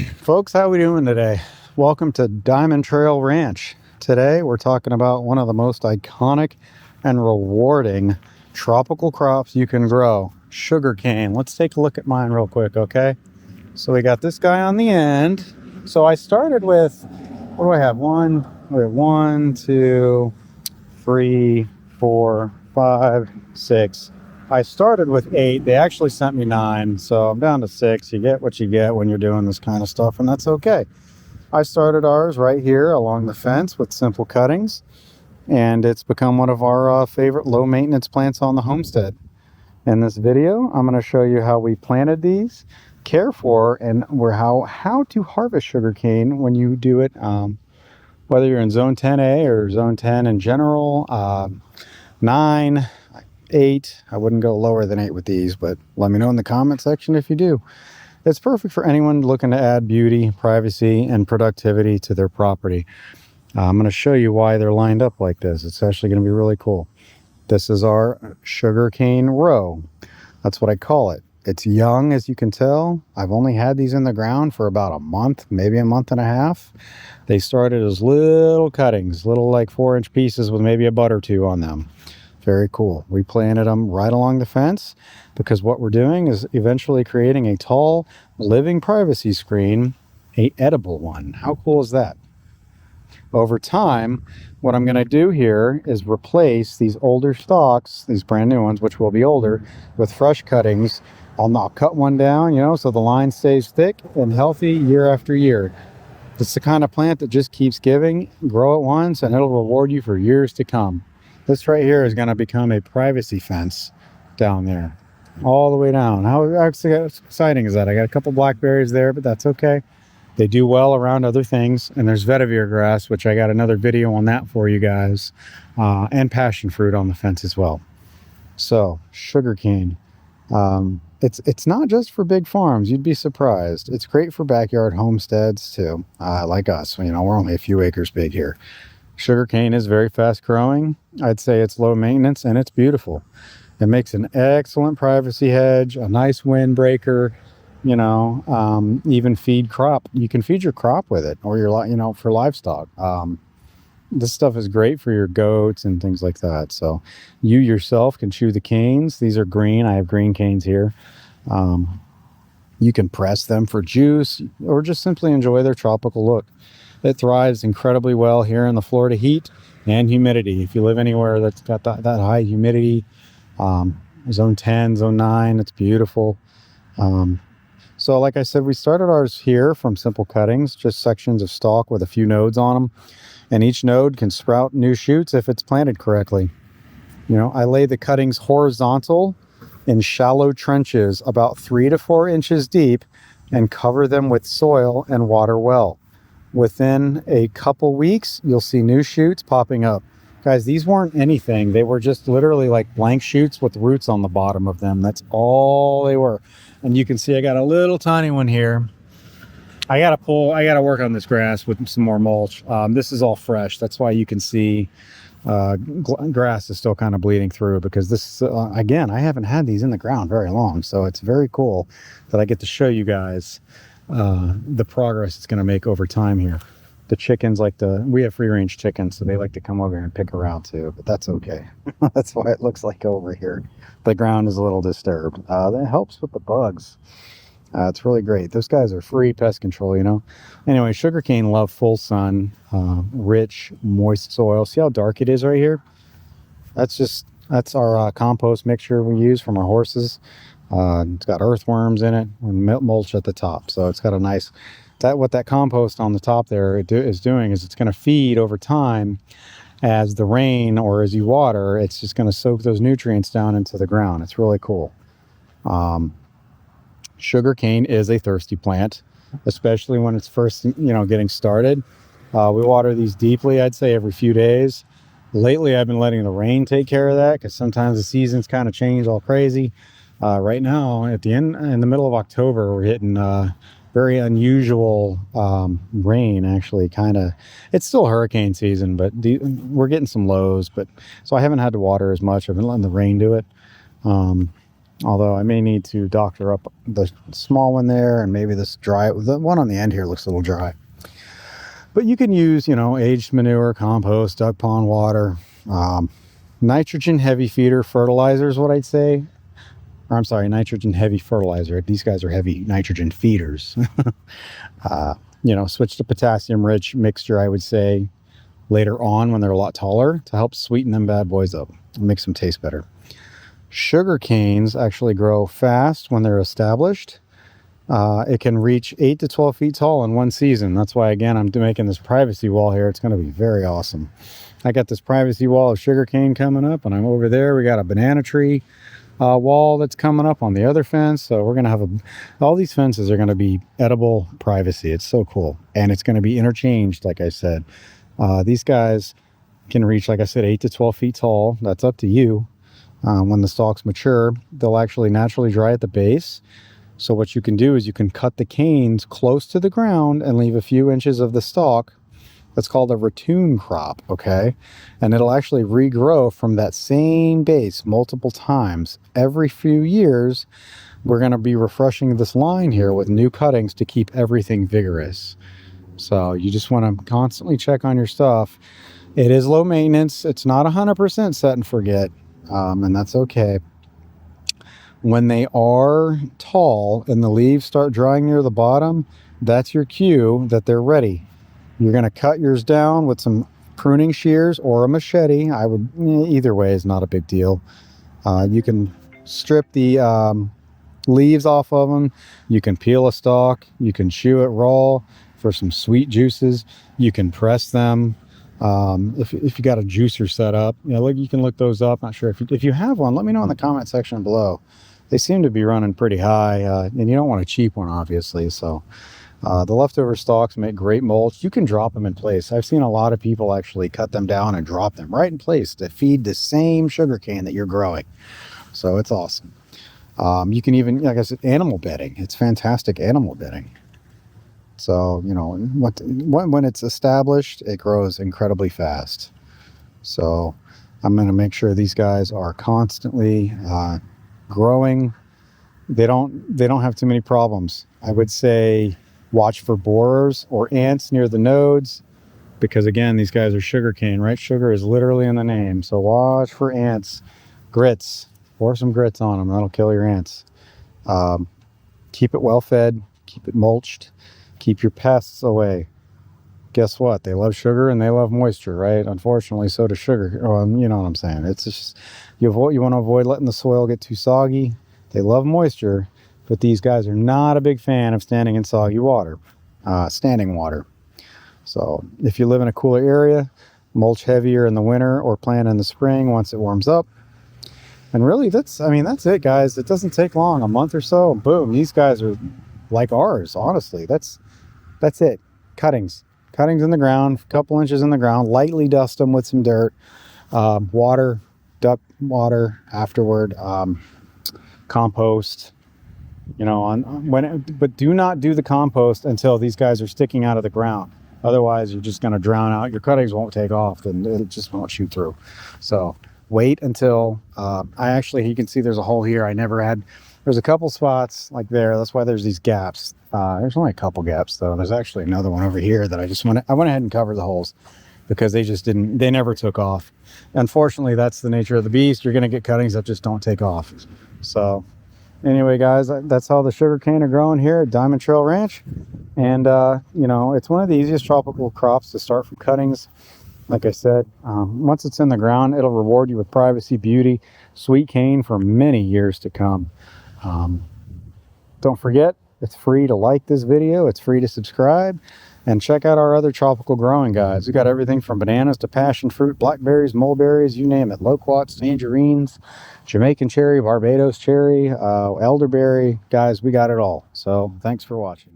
Folks, how we doing today? Welcome to DiamondTrail Ranch. Today we're talking about one of the most iconic and rewarding tropical crops you can grow, sugarcane. Let's take a look at mine real quick, okay? So we got this guy on the end. So I started with, what do I have? We have 1, 2, 3, 4, 5, 6. I started with 8. They actually sent me 9, so I'm down to 6. You get what you get when you're doing this kind of stuff, and that's okay. I started ours right here along the fence with simple cuttings, and it's become one of our favorite low maintenance plants on the homestead. In this video, I'm going to show you how we planted these, care for, and how to harvest sugarcane when you do it, whether you're in zone 10A or zone 10 in general. 9, 8. I wouldn't go lower than 8 with these, but let me know in the comment section if you do. It's perfect for anyone looking to add beauty, privacy, and productivity to their property. I'm going to show you why they're lined up like this. It's actually going to be really cool. This is our sugarcane row. That's what I call it. It's young, as you can tell. I've only had these in the ground for about a month, maybe a month and a half. They started as little cuttings, little like 4-inch pieces with maybe a bud or two on them. Very cool. We planted them right along the fence because what we're doing is eventually creating a tall living privacy screen, a edible one. How cool is that? Over time, what I'm going to do here is replace these older stalks, these brand new ones, which will be older, with fresh cuttings. I'll cut one down, so the line stays thick and healthy year after year. It's the kind of plant that just keeps giving. Grow it once and it'll reward you for years to come. This right here is going to become a privacy fence down there, all the way down. How exciting is that? I got a couple blackberries there, but that's okay. They do well around other things. And there's vetiver grass, which I got another video on that for you guys, and passion fruit on the fence as well. So sugarcane, it's not just for big farms. You'd be surprised. It's great for backyard homesteads too, like us. We're only a few acres big here. Sugarcane is very fast growing. I'd say it's low maintenance and it's beautiful. It makes an excellent privacy hedge, a nice windbreaker, even feed crop. You can feed your crop with it or for livestock. This stuff is great for your goats and things like that. So you yourself can chew the canes. These are green. I have green canes here. You can press them for juice or just simply enjoy their tropical look. It thrives incredibly well here in the Florida heat and humidity. If you live anywhere that's got that high humidity, zone 10, zone 9, it's beautiful. So like I said, we started ours here from simple cuttings, just sections of stalk with a few nodes on them. And each node can sprout new shoots if it's planted correctly. I lay the cuttings horizontal in shallow trenches about 3 to 4 inches deep and cover them with soil and water well. Within a couple weeks, you'll see new shoots popping up. Guys, these weren't anything. They were just literally like blank shoots with roots on the bottom of them. That's all they were. And you can see I got a little tiny one here. I got to work on this grass with some more mulch. This is all fresh. That's why you can see grass is still kind of bleeding through because this, again, I haven't had these in the ground very long. So it's very cool that I get to show you guys the progress it's going to make over time here. The chickens we have free range chickens, so they like to come over here and pick around too, but that's okay. That's why it looks like over here the ground is a little disturbed. That helps with the bugs. It's really great. Those guys are free pest control, Anyway, sugarcane love full sun, rich, moist soil. See how dark it is right here? That's our compost mixture we use from our horses. It's got earthworms in it and mulch at the top. So it's got a nice, what that compost on the top there is doing is it's going to feed over time as the rain or as you water. It's just going to soak those nutrients down into the ground. It's really cool. Sugarcane is a thirsty plant, especially when it's first, getting started. We water these deeply, I'd say every few days. Lately, I've been letting the rain take care of that because sometimes the seasons kind of change all crazy. Right now, in the middle of October, we're hitting very unusual rain, actually. It's still hurricane season, but we're getting some lows. So I haven't had to water as much. I've been letting the rain do it. Although I may need to doctor up the small one there, and maybe this dry, the one on the end here looks a little dry. But you can use, you know, aged manure, compost, duck pond water, nitrogen heavy feeder fertilizer is what I'd say. Or I'm sorry, nitrogen heavy fertilizer. These guys are heavy nitrogen feeders. You know, switch to potassium rich mixture, I would say, later on when they're a lot taller to help sweeten them bad boys up and make them taste better. Sugar canes actually grow fast when they're established. It can reach 8 to 12 feet tall in one season. That's why, again, I'm making this privacy wall here. It's going to be very awesome. I got this privacy wall of sugarcane coming up, and I'm over there. We got a banana tree wall that's coming up on the other fence. So we're going to have all these fences are going to be edible privacy. It's so cool. And it's going to be interchanged, like I said. These guys can reach, like I said, 8 to 12 feet tall. That's up to you. When the stalks mature, they'll actually naturally dry at the base. So what you can do is you can cut the canes close to the ground and leave a few inches of the stalk. That's called a ratoon crop, okay? And it'll actually regrow from that same base multiple times. Every few years, we're going to be refreshing this line here with new cuttings to keep everything vigorous. So you just want to constantly check on your stuff. It is low maintenance. It's not 100% set and forget, and that's okay. When they are tall and the leaves start drying near the bottom, that's your cue that they're ready. You're going to cut yours down with some pruning shears or a machete. I would, either way is not a big deal. You can strip the leaves off of them. You can peel a stalk. You can chew it raw for some sweet juices. You can press them. If you got a juicer set up, you know, you can look those up. Not sure if you have one, let me know in the comment section below. They seem to be running pretty high, and you don't want a cheap one, obviously. So the leftover stalks make great mulch. You can drop them in place. I've seen a lot of people actually cut them down and drop them right in place to feed the same sugarcane that you're growing. So it's awesome. You can even, like I said, animal bedding. It's fantastic animal bedding. So, you know, when it's established, it grows incredibly fast. So I'm going to make sure these guys are constantly growing. They don't have too many problems. I would say watch for borers or ants near the nodes, because again, these guys are sugarcane, right? Sugar is literally in the name. So watch for ants. Grits, pour some grits on them. That'll kill your ants. Keep it well fed, keep it mulched, keep your pests away. Guess what? They love sugar and they love moisture, right? Unfortunately, so does sugar. You know what I'm saying. It's just, you want to avoid letting the soil get too soggy. They love moisture, but these guys are not a big fan of standing in soggy water, standing water. So if you live in a cooler area, mulch heavier in the winter or plant in the spring once it warms up. And really, that's it, guys. It doesn't take long, a month or so, boom, these guys are like ours, honestly. That's it. Cuttings in the ground, a couple inches in the ground, lightly dust them with some dirt, water, duck water afterward, compost, you know, but do not do the compost until these guys are sticking out of the ground. Otherwise, you're just going to drown out. Your cuttings won't take off, and it just won't shoot through. So wait until, you can see there's a hole here. There's a couple spots like there. That's why there's these gaps. There's only a couple gaps though. There's actually another one over here that I went ahead and covered the holes because they never took off. Unfortunately, that's the nature of the beast. You're going to get cuttings that just don't take off. So anyway, guys, that's how the sugarcane are growing here at DiamondTrail Ranch. And, you know, it's one of the easiest tropical crops to start from cuttings. Like I said, once it's in the ground, it'll reward you with privacy, beauty, sweet cane for many years to come. Don't forget, it's free to like this video. It's free to subscribe. And check out our other tropical growing guides. We got everything from bananas to passion fruit, blackberries, mulberries, you name it. Loquats, tangerines, Jamaican cherry, Barbados cherry, elderberry. Guys, we got it all. So thanks for watching.